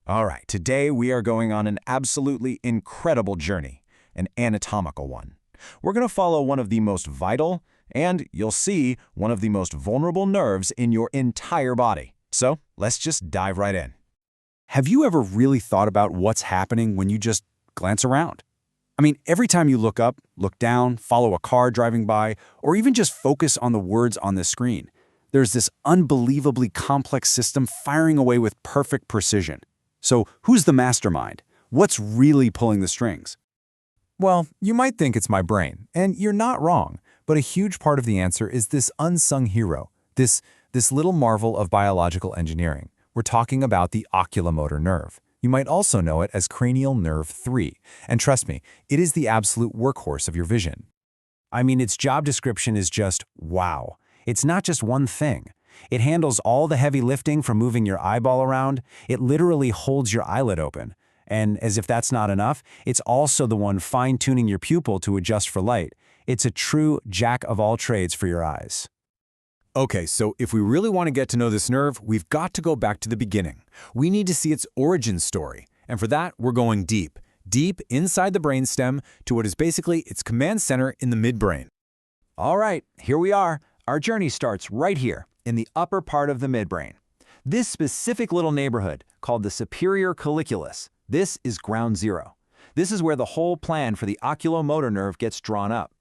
All right, today we are going on an absolutely incredible journey, an anatomical one. We're going to follow one of the most vital, and you'll see, one of the most vulnerable nerves in your entire body. So let's just dive right in. Have you ever really thought about what's happening when you just glance around? I mean, every time you look up, look down, follow a car driving by, or even just focus on the words on the screen, there's this unbelievably complex system firing away with perfect precision. So who's the mastermind? What's really pulling the strings? Well, you might think it's my brain, and you're not wrong, but a huge part of the answer is this unsung hero, this little marvel of biological engineering. We're talking about the oculomotor nerve. You might also know it as cranial nerve 3, and trust me, it is the absolute workhorse of your vision. I mean, its job description is just wow. It's not just one thing. It handles all the heavy lifting from moving your eyeball around. It literally holds your eyelid open. And as if that's not enough, it's also the one fine-tuning your pupil to adjust for light. It's a true jack of all trades for your eyes. Okay, so if we really want to get to know this nerve, we've got to go back to the beginning. We need to see its origin story. And for that, we're going deep inside the brainstem to what is basically its command center in the midbrain. All right, here we are. Our journey starts right here, in the upper part of the midbrain. This specific little neighborhood, called the superior colliculus, this is ground zero. This is where the whole plan for the oculomotor nerve gets drawn up.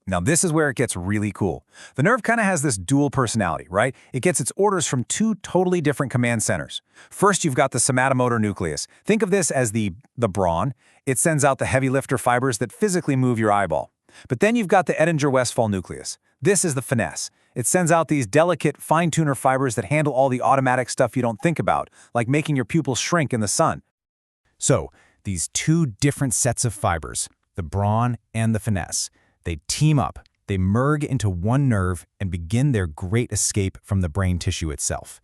Now this is where it gets really cool. The nerve kind of has this dual personality, right? It gets its orders from two totally different command centers. First, you've got the somatomotor nucleus. Think of this as the brawn. It sends out the heavy lifter fibers that physically move your eyeball. But then you've got the Edinger-Westphal nucleus. This is the finesse. It sends out these delicate fine-tuner fibers that handle all the automatic stuff you don't think about, like making your pupils shrink in the sun. So, these two different sets of fibers, the brawn and the finesse, they team up, they merge into one nerve and begin their great escape from the brain tissue itself.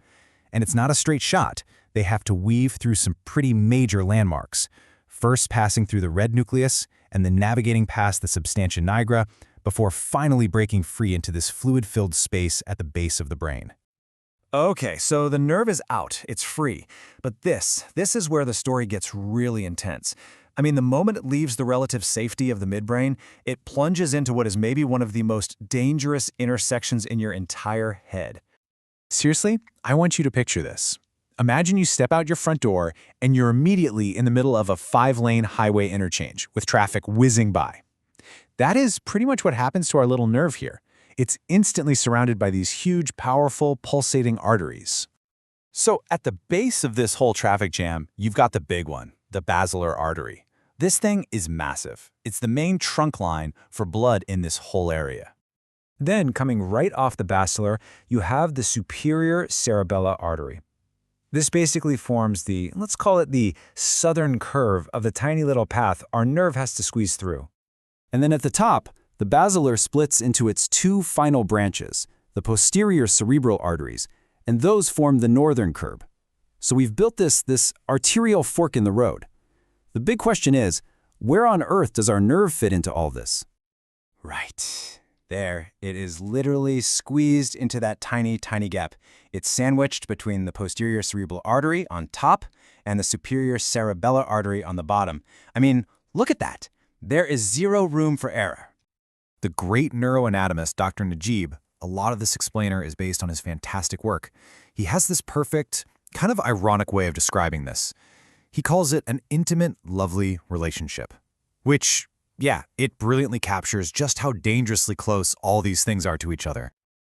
And it's not a straight shot. They have to weave through some pretty major landmarks, first passing through the red nucleus and then navigating past the substantia nigra before finally breaking free into this fluid-filled space at the base of the brain. Okay, so the nerve is out, it's free. But this is where the story gets really intense. I mean, the moment it leaves the relative safety of the midbrain, it plunges into what is maybe one of the most dangerous intersections in your entire head. Seriously, I want you to picture this. Imagine you step out your front door and you're immediately in the middle of a 5-lane highway interchange with traffic whizzing by. That is pretty much what happens to our little nerve here. It's instantly surrounded by these huge, powerful, pulsating arteries. So at the base of this whole traffic jam, you've got the big one, the basilar artery. This thing is massive. It's the main trunk line for blood in this whole area. Then, coming right off the basilar, you have the superior cerebellar artery. This basically forms the, let's call it the southern curve of the tiny little path our nerve has to squeeze through. And then at the top, the basilar splits into its two final branches, the posterior cerebral arteries, and those form the northern curve. So we've built this arterial fork in the road. The big question is, where on earth does our nerve fit into all this? Right. There, it is literally squeezed into that tiny, tiny gap. It's sandwiched between the posterior cerebral artery on top and the superior cerebellar artery on the bottom. I mean, look at that. There is zero room for error. The great neuroanatomist, Dr. Najib, a lot of this explainer is based on his fantastic work. He has this perfect, kind of ironic way of describing this. He calls it an intimate, lovely relationship. Which, yeah, it brilliantly captures just how dangerously close all these things are to each other.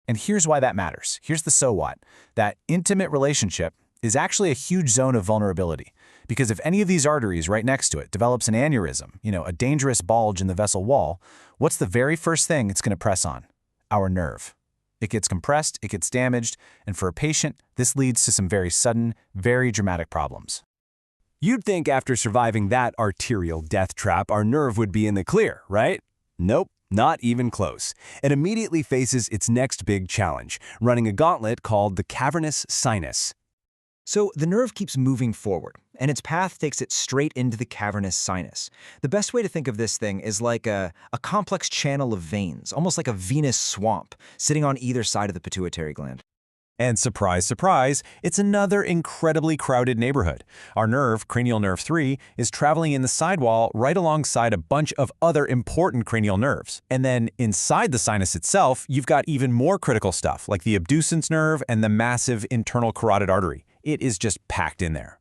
And here's why that matters. Here's the so what. That intimate relationship is actually a huge zone of vulnerability. Because if any of these arteries right next to it develops an aneurysm, a dangerous bulge in the vessel wall, what's the very first thing it's going to press on? Our nerve. It gets compressed, it gets damaged, and for a patient, this leads to some very sudden, very dramatic problems. You'd think after surviving that arterial death trap, our nerve would be in the clear, right? Nope, not even close. It immediately faces its next big challenge, running a gauntlet called the cavernous sinus. So the nerve keeps moving forward, and its path takes it straight into the cavernous sinus. The best way to think of this thing is like a complex channel of veins, almost like a venous swamp, sitting on either side of the pituitary gland. And surprise, surprise, it's another incredibly crowded neighborhood. Our nerve, cranial nerve 3, is traveling in the sidewall right alongside a bunch of other important cranial nerves. And then inside the sinus itself, you've got even more critical stuff, like the abducens nerve and the massive internal carotid artery. It is just packed in there.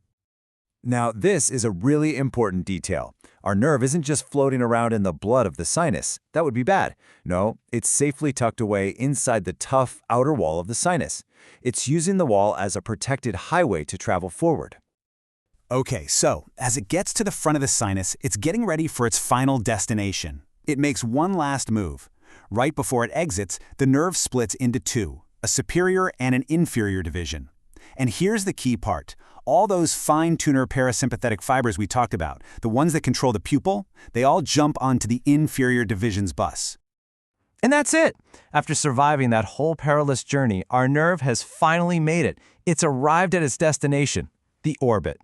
Now, this is a really important detail. Our nerve isn't just floating around in the blood of the sinus. That would be bad. No, it's safely tucked away inside the tough outer wall of the sinus. It's using the wall as a protected highway to travel forward. Okay, so as it gets to the front of the sinus, it's getting ready for its final destination. It makes one last move. Right before it exits, the nerve splits into two, a superior and an inferior division. And here's the key part. All those fine-tuner parasympathetic fibers we talked about, the ones that control the pupil, they all jump onto the inferior division's bus. And that's it. After surviving that whole perilous journey, our nerve has finally made it. It's arrived at its destination, the orbit.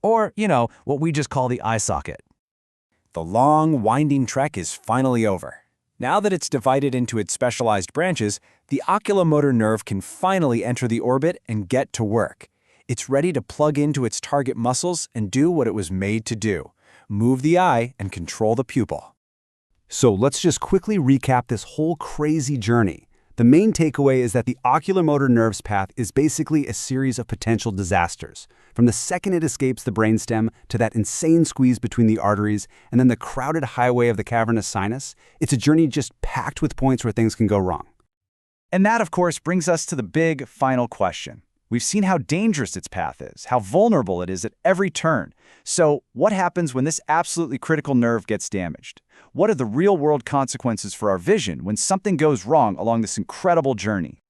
Or, what we just call the eye socket. The long, winding trek is finally over. Now that it's divided into its specialized branches, the oculomotor nerve can finally enter the orbit and get to work. It's ready to plug into its target muscles and do what it was made to do: move the eye and control the pupil. So let's just quickly recap this whole crazy journey. The main takeaway is that the oculomotor nerve's path is basically a series of potential disasters. From the second it escapes the brainstem to that insane squeeze between the arteries and then the crowded highway of the cavernous sinus, it's a journey just packed with points where things can go wrong. And that, of course, brings us to the big final question. We've seen how dangerous its path is, how vulnerable it is at every turn. So what happens when this absolutely critical nerve gets damaged? What are the real-world consequences for our vision when something goes wrong along this incredible journey?